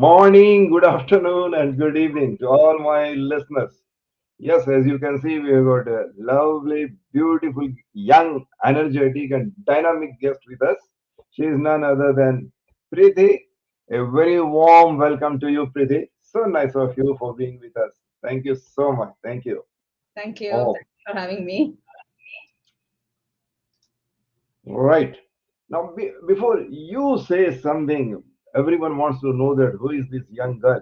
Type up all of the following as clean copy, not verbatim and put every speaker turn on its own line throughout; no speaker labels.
morning, good afternoon, and good evening to all my listeners. Yes, as you can see, we have got a lovely, beautiful, young, energetic, and dynamic guest with us. She is none other than Preethi. A very warm welcome to you, Preethi. So nice of you for being with us. Thank you so much. Thank you.
Thank you.
Oh,
Thanks for having me.
right. Now, before you say something, everyone wants to know that who is this young girl.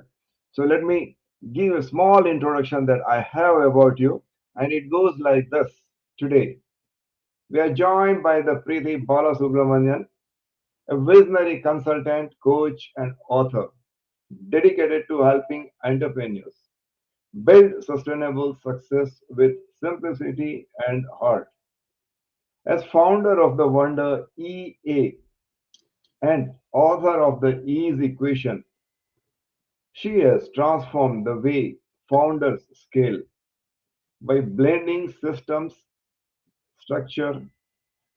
So let me give a small introduction that I have about you, and it goes like this. Today, we are joined by the Preethi Balasubramanian, a visionary consultant, coach, and author dedicated to helping entrepreneurs build sustainable success with simplicity and heart. As founder of the Wonder EA and author of the ease equation, she has transformed the way founders scale by blending systems, structure,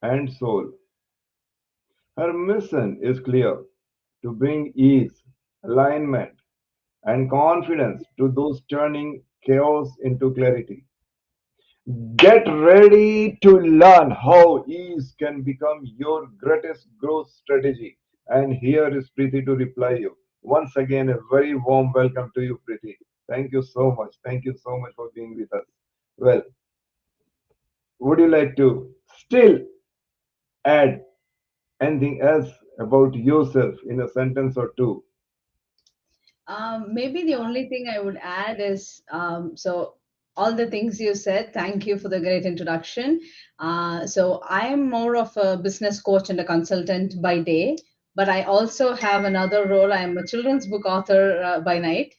and soul. Her mission is clear: to bring ease, alignment, and confidence to those turning chaos into clarity. Get ready to learn how ease can become your greatest growth strategy. And here is Preeti to reply you. Once again, a very warm welcome to you, Preeti. Thank you so much. Thank you so much for being with us. Well, would you like to still add anything else about yourself in a sentence or two?
Maybe the only thing I would add is all the things you said, thank you for the great introduction. So, I am more of a business coach and a consultant by day, but I also have another role. I am a children's book author by night.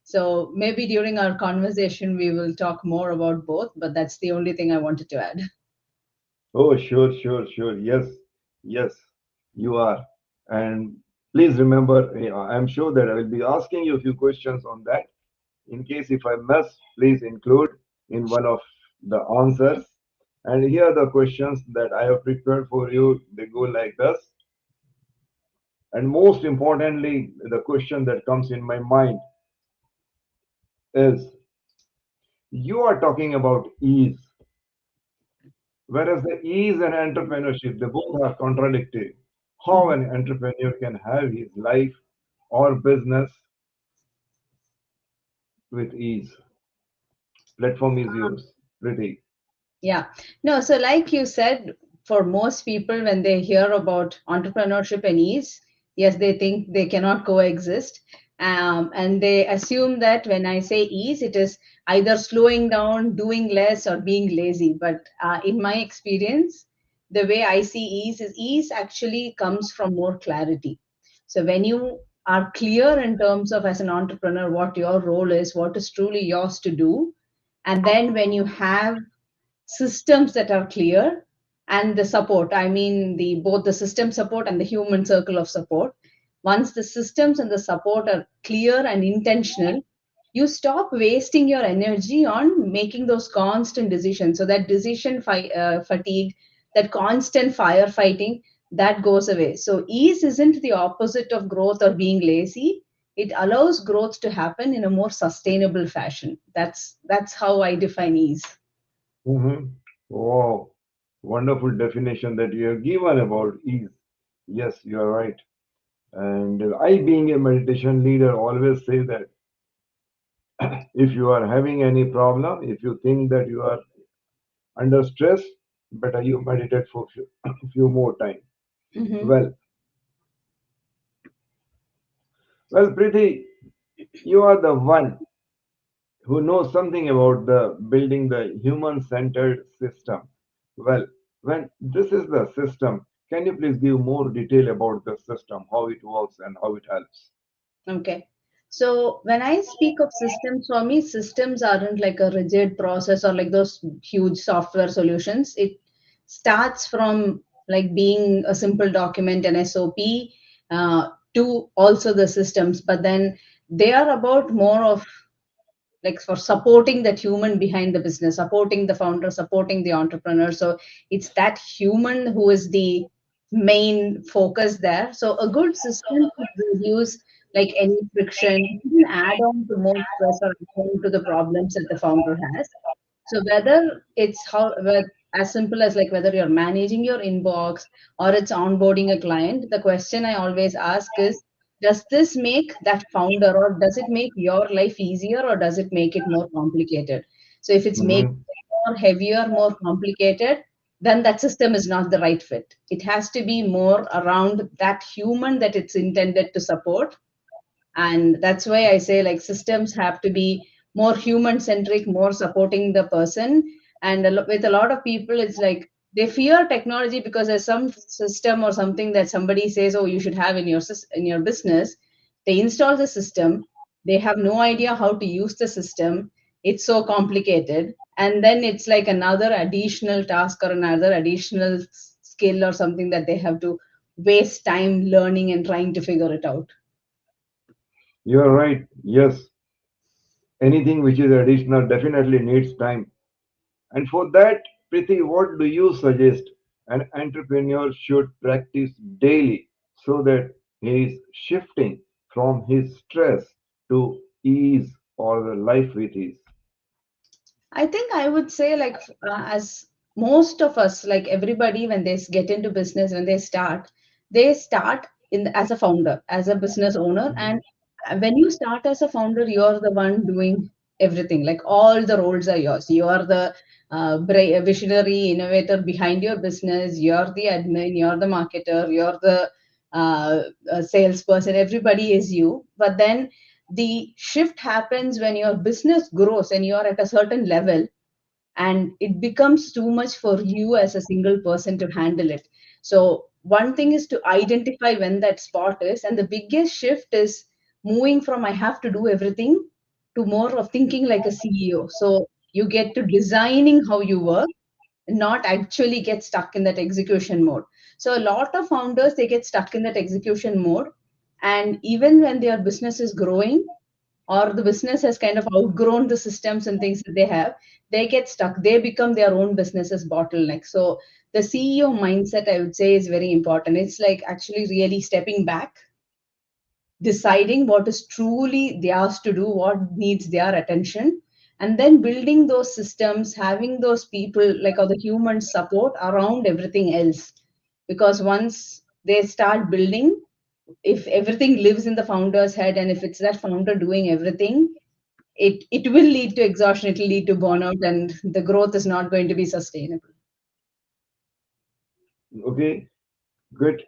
So, maybe during our conversation, we will talk more about both, but that's the only thing I wanted to add.
Oh, sure, sure, sure. Yes, yes, you are. And please remember, I'm sure that I will be asking you a few questions on that. In case if I must, please include in one of the answers. And here are the questions that I have prepared for you. They go like this. And most importantly, the question that comes in my mind is you are talking about ease, whereas the ease and entrepreneurship, they both are contradictory. How
Mhm.
an entrepreneur can have his life or business with ease. Platform is yours. Pretty.
Yeah. No, so like you said, for most people, when they hear about entrepreneurship and ease, yes, they think they cannot coexist. And they assume that when I say ease, it is either slowing down, doing less, or being lazy. But in my experience, the way I see ease is ease actually comes from more clarity. So when you are clear in terms of as an entrepreneur what your role is, what is truly yours to do, and then when you have systems that are clear and the support, I mean the both the system support and the human circle of support. Once the systems and the support are clear and intentional, you stop wasting your energy on making those constant decisions, so that fatigue, that constant firefighting, that goes away. So ease isn't the opposite of growth or being lazy. It allows growth to happen in a more sustainable fashion. That's how I define ease.
Mm-hmm. Wow. Wonderful definition that you have given about ease. Yes, you are right. And I, being a meditation leader, always say that if you are having any problem, if you think that you are under stress, better you meditate for few more time.
Mhm.
Well, well, Preeti, you are the one who knows something about the building the human-centered system. Well, when this is the system, can you please give more detail about the system, how it works and how it helps?
Okay. So when I speak of systems, for me, systems aren't like a rigid process or like those huge software solutions. It starts from like being a simple document, an SOP, to also the systems, but then they are about more of like for supporting that human behind the business, supporting the founder, supporting the entrepreneur. So it's that human who is the main focus there. So a good system should reduce like any friction, can add on to more stress or add on to the problems that the founder has. So whether it's as simple as like whether you're managing your inbox or it's onboarding a client, the question I always ask is, does this make that founder, or does it make your life easier, or does it make it more complicated? So if it's making
Hmm.
it more heavier, more complicated, then that system is not the right fit. It has to be more around that human that it's intended to support, and that's why I say like systems have to be more human centric, more supporting the person. And with a lot of people, it's like they fear technology because there's some system or something that somebody says, oh, you should have in your in your business. They install the system, they have no idea how to use the system, it's so complicated, and then it's like another additional task or another additional skill or something that they have to waste time learning and trying to figure it out.
You're right. Yes, anything which is additional definitely needs time. And for that, Preeti, what do you suggest an entrepreneur should practice daily so that he is shifting from his stress to ease or the life with ease?
I think I would say, like, as most of us, like everybody, when they get into business, when they start as a founder, as a business owner. And when you start as a founder, you're the one doing everything. Like, all the roles are yours. You are the visionary innovator behind your business. You're the admin, you're the marketer, you're the salesperson. Everybody is you. But then the shift happens when your business grows and you're at a certain level, and it becomes too much for you as a single person to handle it. So one thing is to identify when that spot is, and the biggest shift is moving from I have to do everything to more of thinking like a CEO. So you get to designing how you work, not actually get stuck in that execution mode. So a lot of founders, they get stuck in that execution mode, and even when their business is growing, or the business has kind of outgrown the systems and things that they have, they get stuck. They become their own business's bottleneck. So the CEO mindset, I would say, is very important. It's like actually really stepping back, deciding what is truly theirs to do, what needs their attention, and then building those systems, having those people, like, or the human support around everything else. Because once they start building, if everything lives in the founder's head, and if it's that founder doing everything, it will lead to exhaustion, it will lead to burnout, and the growth is not going to be sustainable.
Okay, good.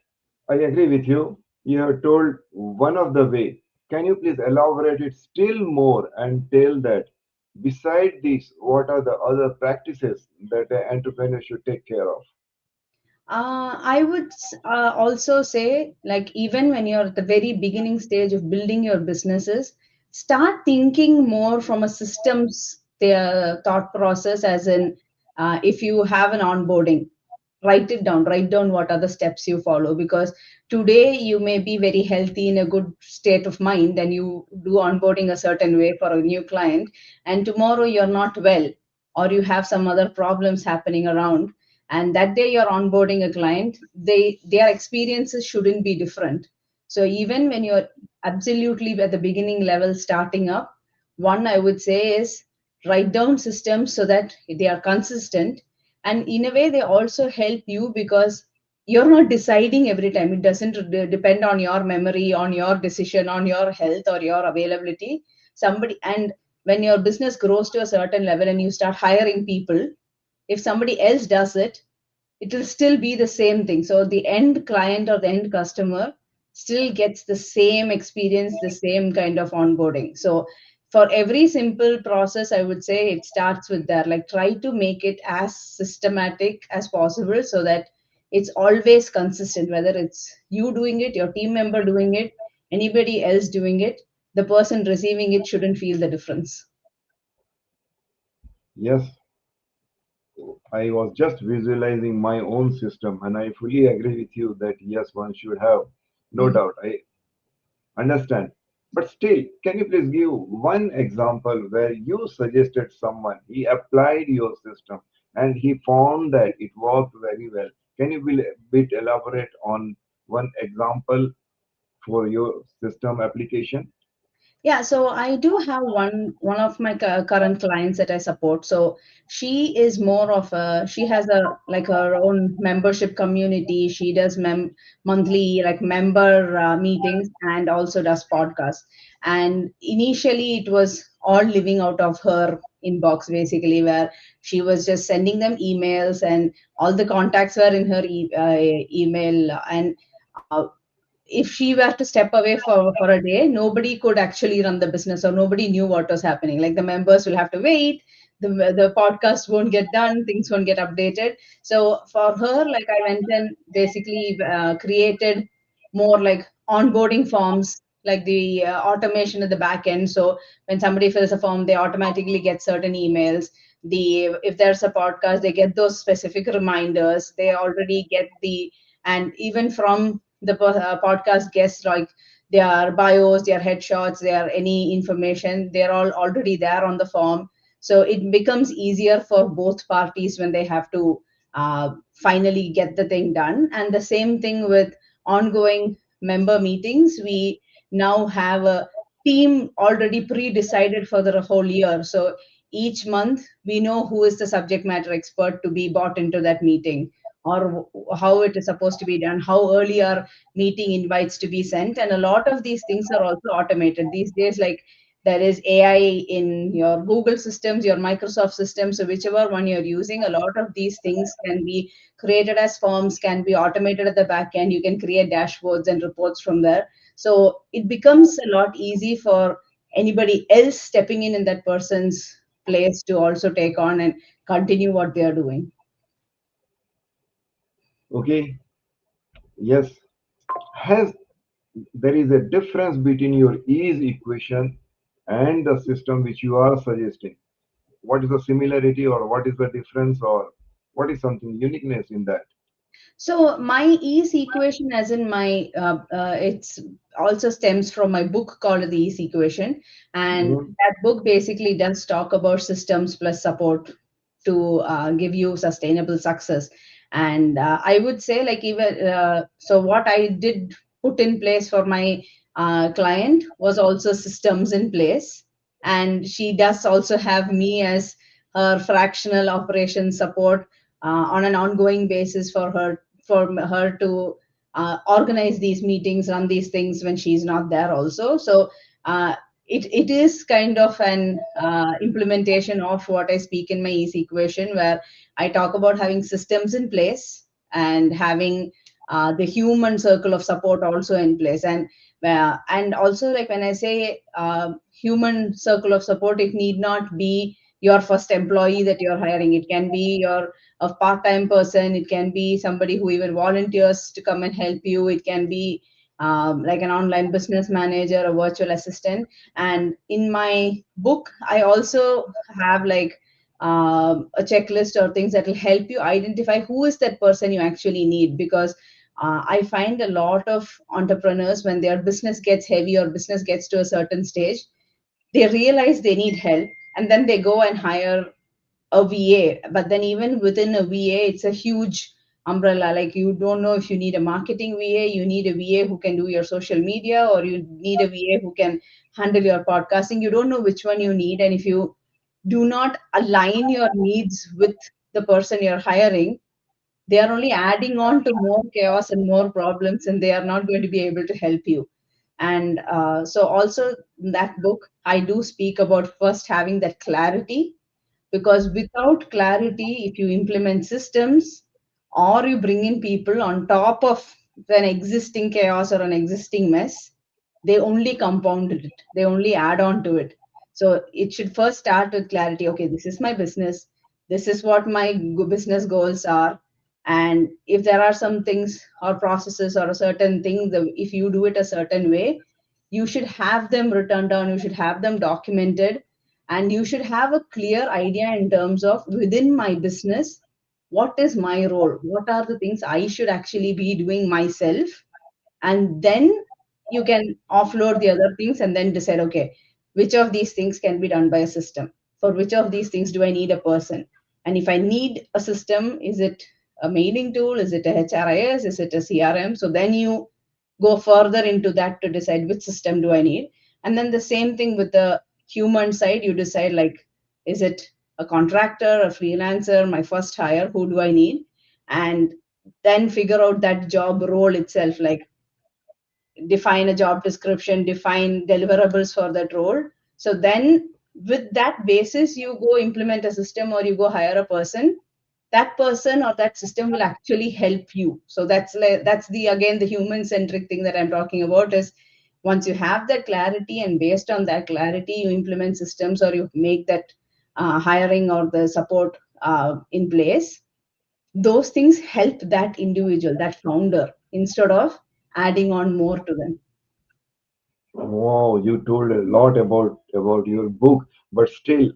I agree with you. You have told one of the way. Can you please elaborate it still more and tell that beside this, what are the other practices that an entrepreneur should take care of?
I would also say, like, even when you're at the very beginning stage of building your businesses, start thinking more from a systems thought process, as in, if you have an onboarding, write it down, write down what are the steps you follow. Because today you may be very healthy, in a good state of mind, and you do onboarding a certain way for a new client, and tomorrow you're not well, or you have some other problems happening around, and that day you're onboarding a client, their experiences shouldn't be different. So even when you're absolutely at the beginning level starting up, one I would say is write down systems so that they are consistent. And in a way they also help you, because you're not deciding every time. It doesn't depend on your memory, on your decision, on your health or your availability. Somebody, and when your business grows to a certain level and you start hiring people, if somebody else does it, it will still be the same thing. So the end client or the end customer still gets the same experience, the same kind of onboarding. So for every simple process, I would say it starts with that. Like, try to make it as systematic as possible so that it's always consistent, whether it's you doing it, your team member doing it, anybody else doing it, the person receiving it shouldn't feel the difference.
Yes, I was just visualizing my own system, and I fully agree with you that yes, one should have, no
Mhm.
doubt. I understand. But still, can you please give one example where you suggested someone, he applied your system and he found that it worked very well? Can you be a bit elaborate on one example for your system application?
Yeah, so I do have one of my current clients that I support. So she is more of a she has a like her own membership community. She does monthly like member meetings and also does podcasts. And initially, it was all living out of her inbox basically, where she was just sending them emails and all the contacts were in her email and. If she were to step away for a day, nobody could actually run the business or nobody knew what was happening. Like the members will have to wait, the podcast won't get done, things won't get updated. So for her, like I went and basically created more like onboarding forms, like the automation at the back end. So when somebody fills a form, they automatically get certain emails. If there's a podcast, they get those specific reminders. They already get the and even from the podcast guests, like their bios, their headshots, their any information, they're all already there on the form. So it becomes easier for both parties when they have to finally get the thing done. And the same thing with ongoing member meetings. We now have a team already pre-decided for the whole year. So each month we know who is the subject matter expert to be brought into that meeting, or how it is supposed to be done, how early are meeting invites to be sent. And a lot of these things are also automated these days. Like there is AI in your Google systems, your Microsoft systems. So whichever one you're using, a lot of these things can be created as forms, can be automated at the back end. You can create dashboards and reports from there. So it becomes a lot easy for anybody else stepping in that person's place to also take on and continue what they are doing.
Okay, yes. Has there is a difference between your ease equation and the system which you are suggesting? What is the similarity, or what is the difference, or what is something uniqueness in that?
So my ease equation, as in my, it's also stems from my book called the ease equation, and
Mhm.
that book basically does talk about systems plus support to give you sustainable success. And I would say, like even so, what I did put in place for my client was also systems in place, and she does also have me as her fractional operation support on an ongoing basis for her to organize these meetings, run these things when she's not there also. So it is kind of an implementation of what I speak in my ease equation, where I talk about having systems in place and having the human circle of support also in place. And also, like when I say human circle of support, it need not be your first employee that you're hiring. It can be your a part-time person. It can be somebody who even volunteers to come and help you. It can be like an online business manager, a virtual assistant. And in my book, I also have like a checklist or things that will help you identify who is that person you actually need. Because I find a lot of entrepreneurs, when their business gets heavy or business gets to a certain stage, they realize they need help, and then they go and hire a VA. But then even within a VA, it's a huge umbrella. Like you don't know if you need a marketing VA, you need a VA who can do your social media, or you need a VA who can handle your podcasting. You don't know which one you need. And if you do not align your needs with the person you're hiring, they are only adding on to more chaos and more problems, and they are not going to be able to help you. And so also in that book, I do speak about first having that clarity, because without clarity, if you implement systems or you bring in people on top of an existing chaos or an existing mess, they only compound it, they only add on to it. So it should first start with clarity. Okay, this is my business, this is what my business goals are. And if there are some things or processes or a certain thing, if you do it a certain way, you should have them written down, you should have them documented, and you should have a clear idea in terms of within my business, what is my role, what are the things I should actually be doing myself. And then you can offload the other things and then decide, okay, which of these things can be done by a system, for which of these things do I need a person. And if I need a system, is it a mailing tool, is it a HRIS, is it a CRM? So then you go further into that to decide which system do I need. And then the same thing with the human side, you decide like, is it a contractor, a freelancer, my first hire, who do I need? And then figure out that job role itself, like define a job description, define deliverables for that role. So then with that basis, you go implement a system or you go hire a person. That person or that system will actually help you. So that's the again the human centric thing that I'm talking about is once you have that clarity and based on that clarity you implement systems or you make that hiring or the support in place. Those things help that individual, that founder, instead of adding on more to them.
Wow, you told a lot about your book, but still,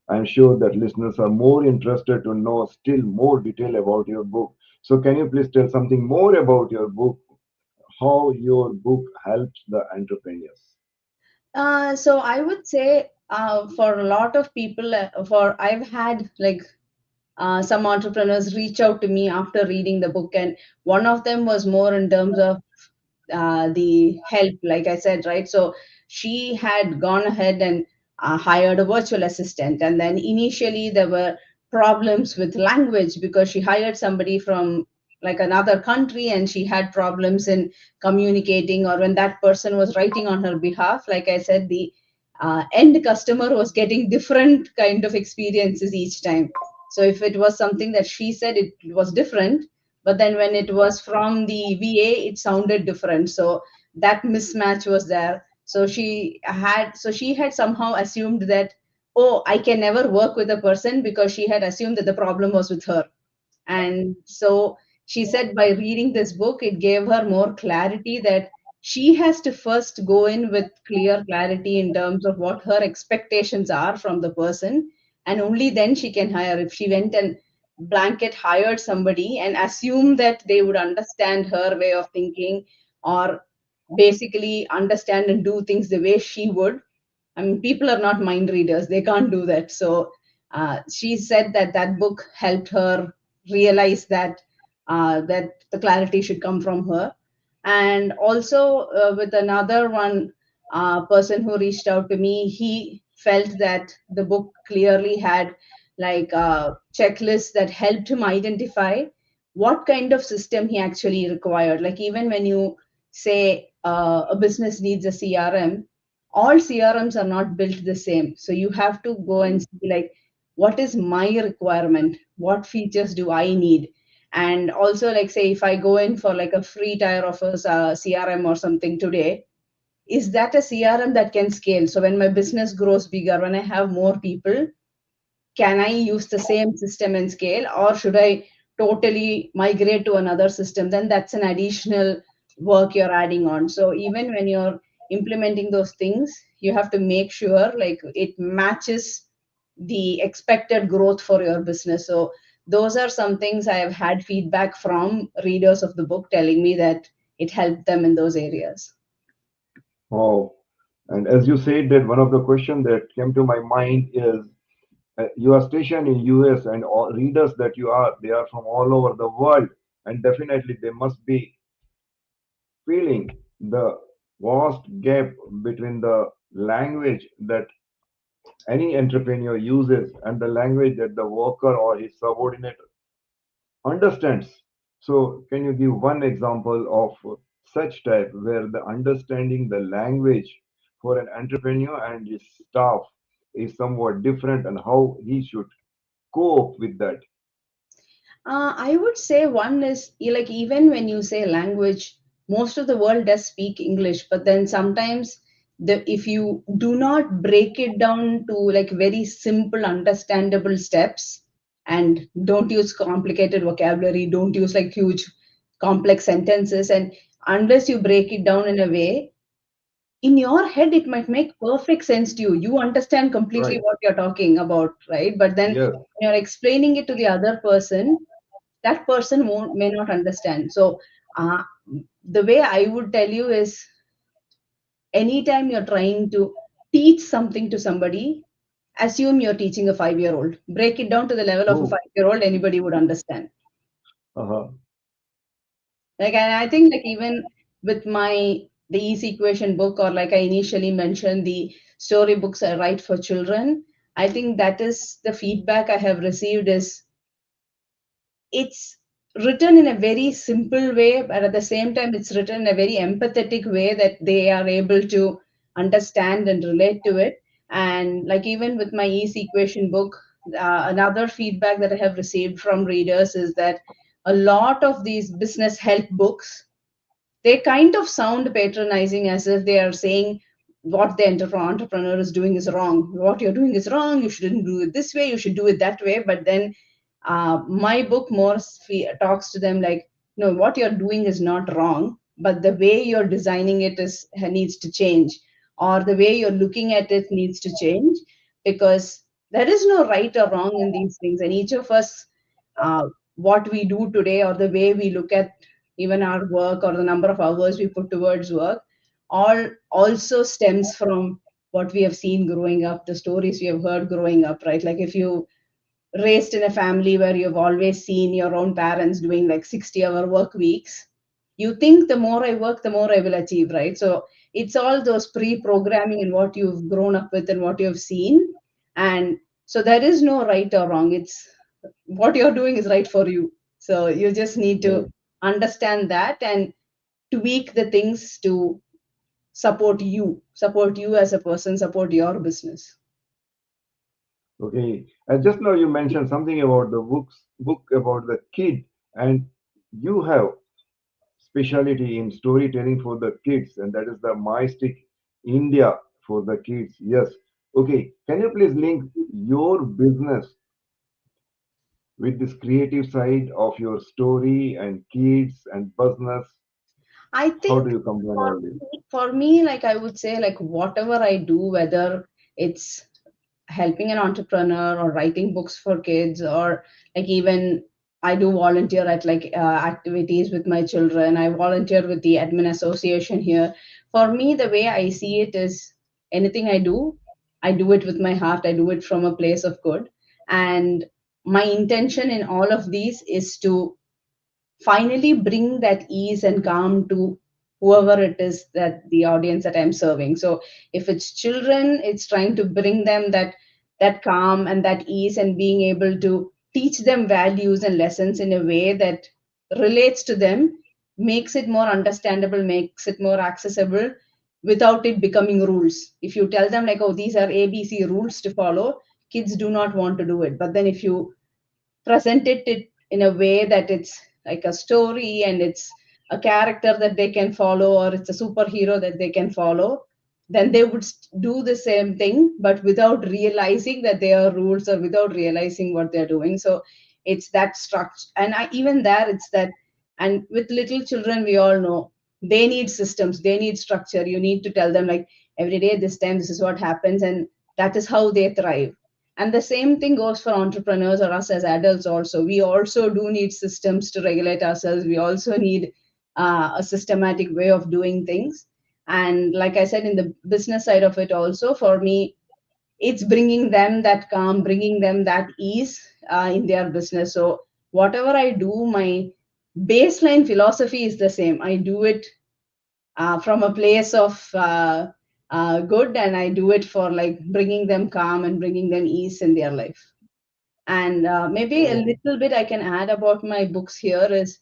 I'm sure that listeners are more interested to know still more detail about your book. So, can you please tell something more about your book? How your book helps the entrepreneurs?
So I would say for a lot of people, for I've had like some entrepreneurs reach out to me after reading the book, and one of them was more in terms of the help, like I said, right? So she had gone ahead and hired a virtual assistant, and then initially there were problems with language because she hired somebody from like another country and she had problems in communicating, or when that person was writing on her behalf, like I said, the end customer was getting different kind of experiences each time. So if it was something that she said, it was different, but then when it was from the VA, it sounded different. So that mismatch was there. So she had somehow assumed that, oh, I can never work with a person, because she had assumed that the problem was with her. And so she said by reading this book, it gave her more clarity that she has to first go in with clear clarity in terms of what her expectations are from the person. And only then she can hire. If she went and blanket hired somebody and assumed that they would understand her way of thinking, or basically understand and do things the way she would, I mean, people are not mind readers. They can't do that. So she said that that book helped her realize that the clarity should come from her. And also with another one person who reached out to me, he felt that the book clearly had like checklists that helped him identify what kind of system he actually required. Like even when you say a business needs a CRM, all CRMs are not built the same. So you have to go and see like what is my requirement, what features do I need, and also like say if I go in for like a free tier of a CRM or something today, is that a CRM that can scale? So when my business grows bigger, when I have more people, can I use the same system and scale, or should I totally migrate to another system? Then that's an additional work you're adding on. So even when you're implementing those things, you have to make sure like it matches the expected growth for your business. So those are some things I have had feedback from readers of the book telling me that it helped them in those areas.
Oh, and as you said that one of the questions that came to my mind is you are stationed in US and all readers that you are they are from all over the world, and definitely they must be feeling the vast gap between the language that any entrepreneur uses and the language that the worker or his subordinate understands. So, can you give one example of such type where the understanding the language for an entrepreneur and his staff is somewhat different and how he should cope with that?
I would say one is like even when you say language, most of the world does speak English, but then sometimes if you do not break it down to like very simple, understandable steps, and don't use complicated vocabulary, don't use like huge complex sentences, and unless you break it down in a way, in your head it might make perfect sense to you. You understand completely
Right.
what you're talking about, right? But then
Yes.
when you're explaining it to the other person, that person may not understand. So uh, the way I would tell you is anytime you're trying to teach something to somebody, assume you're teaching a 5-year old. Break it down to the level of a
Oh.
5-year old, anybody would understand.
Uh-huh.
Like, and I think like even with my the ease equation book, or like I initially mentioned, the story books I write for children, I think that is the feedback I have received is it's written in a very simple way, but at the same time, it's written in a very empathetic way that they are able to understand and relate to it. And like even with my Ease Equation book, another feedback that I have received from readers is that a lot of these business help books, they kind of sound patronizing, as if they are saying what the entrepreneur is doing is wrong. What you're doing is wrong. You shouldn't do it this way. You should do it that way. But then my book more talks to them like, no, what you're doing is not wrong, but the way you're designing it is needs to change, or the way you're looking at it needs to change, because there is no right or wrong in these things, and each of us, what we do today or the way we look at even our work or the number of hours we put towards work, all also stems from what we have seen growing up, the stories we have heard growing up, right? Like if you raised in a family where you've always seen your own parents doing like 60-hour work weeks, you think the more I work, the more I will achieve, right? So it's all those pre-programming and what you've grown up with and what you've seen. And so there is no right or wrong. It's what you're doing is right for you. So you just need to
Right.
understand that and tweak the things to support you as a person, support your business.
Okay. And just now you mentioned something about the book about the kid, and you have specialty in storytelling for the kids, and that is the My Stick India for the kids. Yes. Okay. Can you please link your business with this creative side of your story and kids and business?
I
How
think
do you combine
for
all this?
for me, like I would say, like whatever I do, whether it's helping an entrepreneur or writing books for kids, or like even I do volunteer at like activities with my children. I volunteer with the admin association here. For me, the way I see it is anything I do it with my heart. I do it from a place of good, and my intention in all of these is to finally bring that ease and calm to whoever it is, that the audience that I'm serving. So if it's children, it's trying to bring them that calm and that ease, and being able to teach them values and lessons in a way that relates to them, makes it more understandable, makes it more accessible, without it becoming rules. If you tell them like, oh, these are ABC rules to follow, kids do not want to do it. But then if you presented it in a way that it's like a story and it's a character that they can follow, or it's a superhero that they can follow, then they would do the same thing, but without realizing that there are rules, or without realizing what they're doing. So it's that structure. And even there, it's that. And with little children, we all know they need systems, they need structure. You need to tell them, like, every day, this time, this is what happens. And that is how they thrive. And the same thing goes for entrepreneurs or us as adults also. We also do need systems to regulate ourselves. We also need a systematic way of doing things. And like I said, in the business side of it also, for me, it's bringing them that calm, bringing them that ease in their business. So whatever I do, my baseline philosophy is the same. I do it from a place of good, and I do it for like bringing them calm and bringing them ease in their life. And maybe a
Oh,
little bit I can add about my books here is,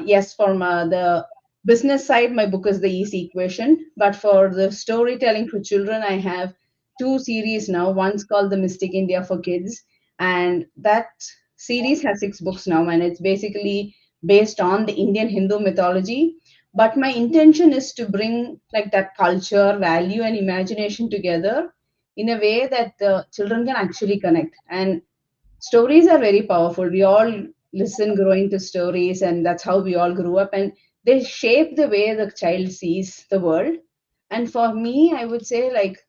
yes, from the business side, my book is the Easy Equation. But for the storytelling for children, I have two series now. One's called The Mystic India for Kids, and that series has 6 books now, and it's basically based on the Indian Hindu mythology. But my intention is to bring like that culture, value, and imagination together in a way that the children can actually connect. And stories are very powerful. We all listen growing to stories, and that's how we all grew up, and they shape the way the child sees the world. And for me, I would say, like,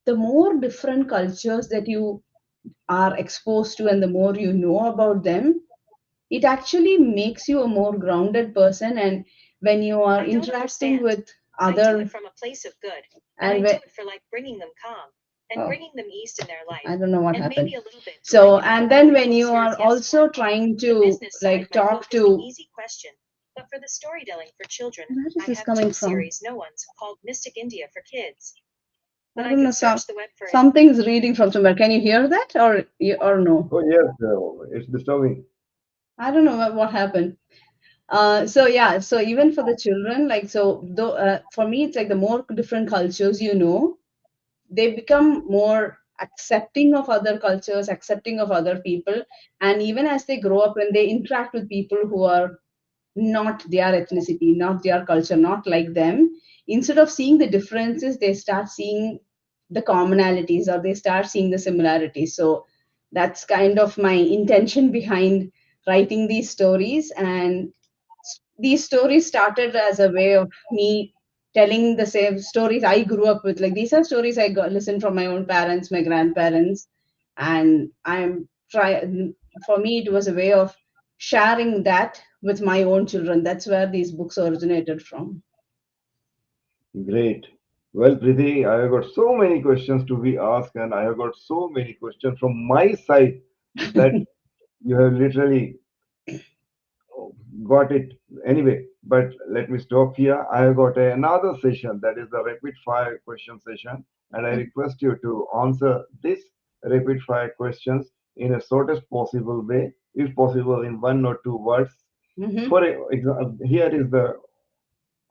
the more different cultures that you are exposed to and the more you know about them, it actually makes you a more grounded person. And when you are interacting with other, and oh, I don't know what happened. So, and then when you are also trying to like talk to Where is this coming from? I don't know. Something's reading from somewhere. Can you hear that or no?
Oh yes, it's disturbing.
I don't know what happened. So yeah, so even for the children, like so, though for me, it's like the more different cultures you know, they become more accepting of other cultures, accepting of other people, and even as they grow up, when they interact with people who are not their ethnicity, not their culture, not like them, instead of seeing the differences, they start seeing the commonalities or they start seeing the similarities. So that's kind of my intention behind writing these stories. And these stories started as a way of me telling the same stories I grew up with. Like these are stories I got listened from my own parents, my grandparents, and I'm try. For me, it was a way of sharing that with my own children. That's where these books originated from.
Great. Well, Preeti, I have got so many questions to be asked, and I have got so many questions from my side that you have literally got it anyway. But let me stop here. I have got another session, that is the rapid fire question session, and I request you to answer this rapid fire questions in a shortest possible way, if possible in 1 or 2 words.
Mhm.
For example, here is the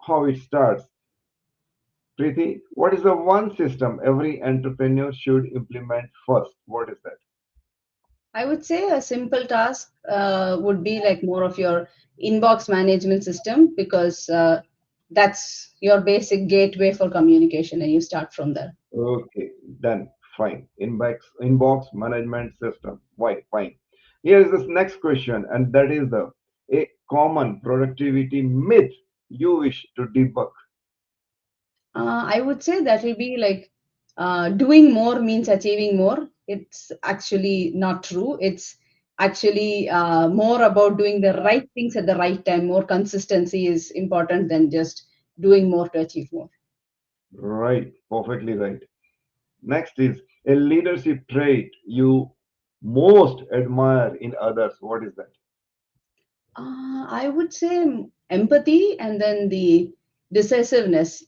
how it starts. Preeti, what is the one system every entrepreneur should implement first? What is that?
I would say a simple task would be like more of your inbox management system because that's your basic gateway for communication, and you start from there.
Okay, done. Fine. Inbox management system. Why? Fine. Here is this next question, and that is the a common productivity myth you wish to debunk.
I would say that will be like doing more means achieving more. It's actually not true. It's actually more about doing the right things at the right time. More consistency is important than just doing more to achieve more.
Right, perfectly right. Next is a leadership trait you most admire in others. What is that?
I would say empathy and then the decisiveness.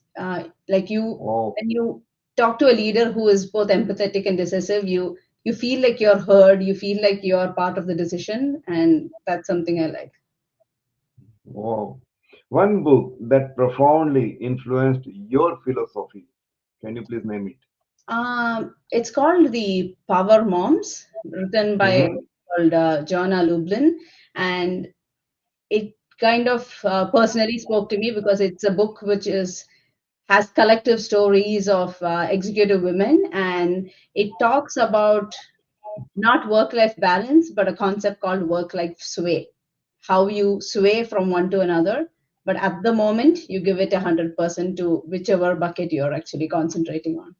Like you,
Oh,
when you talk to a leader who is both empathetic and decisive, you feel like you're heard, you feel like you're part of the decision, and that's something I like.
wow. One book that profoundly influenced your philosophy. Can you please name it?
It's called The Power Moms, written by a
Mm-hmm.
woman called Joanna Lublin, and it kind of personally spoke to me because it's a book which is has collective stories of executive women, and it talks about not work life balance but a concept called work life sway, how you sway from one to another, but at the moment you give it 100% to whichever bucket you're actually concentrating on.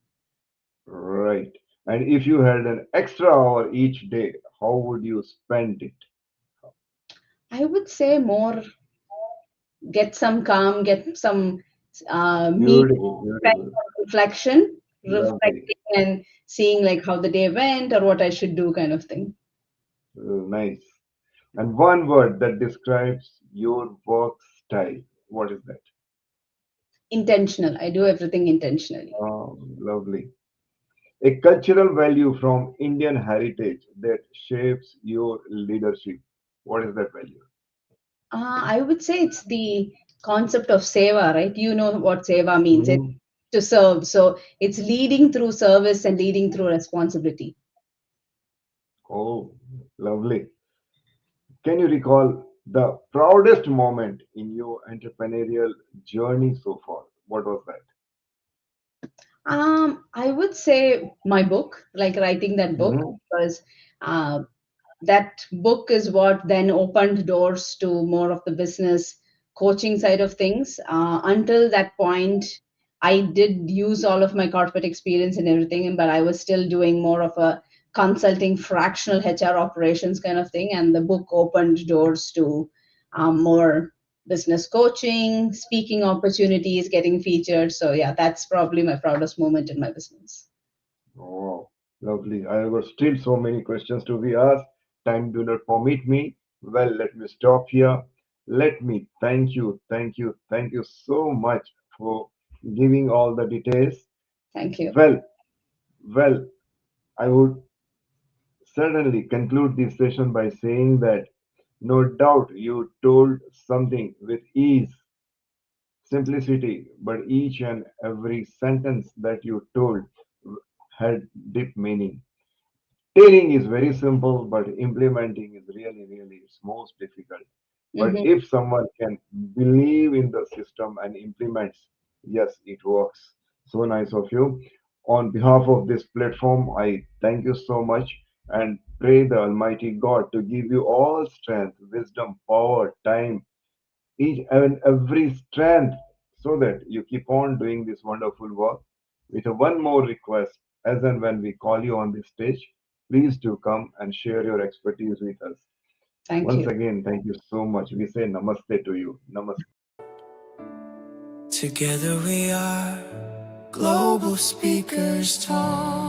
Right. And if you had an extra hour each day, how would you spend it?
I would say more get some calm, get some me
Beautiful,
time
beautiful.
for reflection,
Lovely.
reflecting and seeing like how the day went or what I should do, kind of thing.
Nice. And one word that describes your work style. What is that?
Intentional. I do everything intentionally.
Lovely. A cultural value from Indian heritage that shapes your leadership. What is that value?
I would say it's the concept of seva, right? You know what seva means. It's
Mhm.
to serve. So it's leading through service and leading through responsibility.
Oh, lovely. Can you recall the proudest moment in your entrepreneurial journey so far? What was that?
I would say my book, like writing that book,
Mhm.
because uh, that book is what then opened doors to more of the business coaching side of things. Until that point, I did use all of my corporate experience and everything, but I was still doing more of a consulting fractional HR operations kind of thing. And the book opened doors to more business coaching, speaking opportunities, getting featured. So, yeah, that's probably my proudest moment in my business.
Oh, lovely. I have got still so many questions to be asked. Time do not permit me. Well, let me stop here. Let me thank you so much for giving all the details.
Thank you.
Well, well, I would certainly conclude this session by saying that no doubt you told something with ease, simplicity, but each and every sentence that you told had deep meaning. Telling is very simple, but implementing is really it's most difficult. But
Hmm.
if someone can believe in the system and implements, yes, it works. So nice of you. On behalf of this platform, I thank you so much and pray the Almighty God to give you all strength, wisdom, power, time, each and every strength so that you keep on doing this wonderful work. With a one more request, as and when we call you on this stage, please do come and share your expertise with us.
Thank
Once
you.
again, thank you so much. We say namaste to you. Namaste.
Together we are global speakers talk.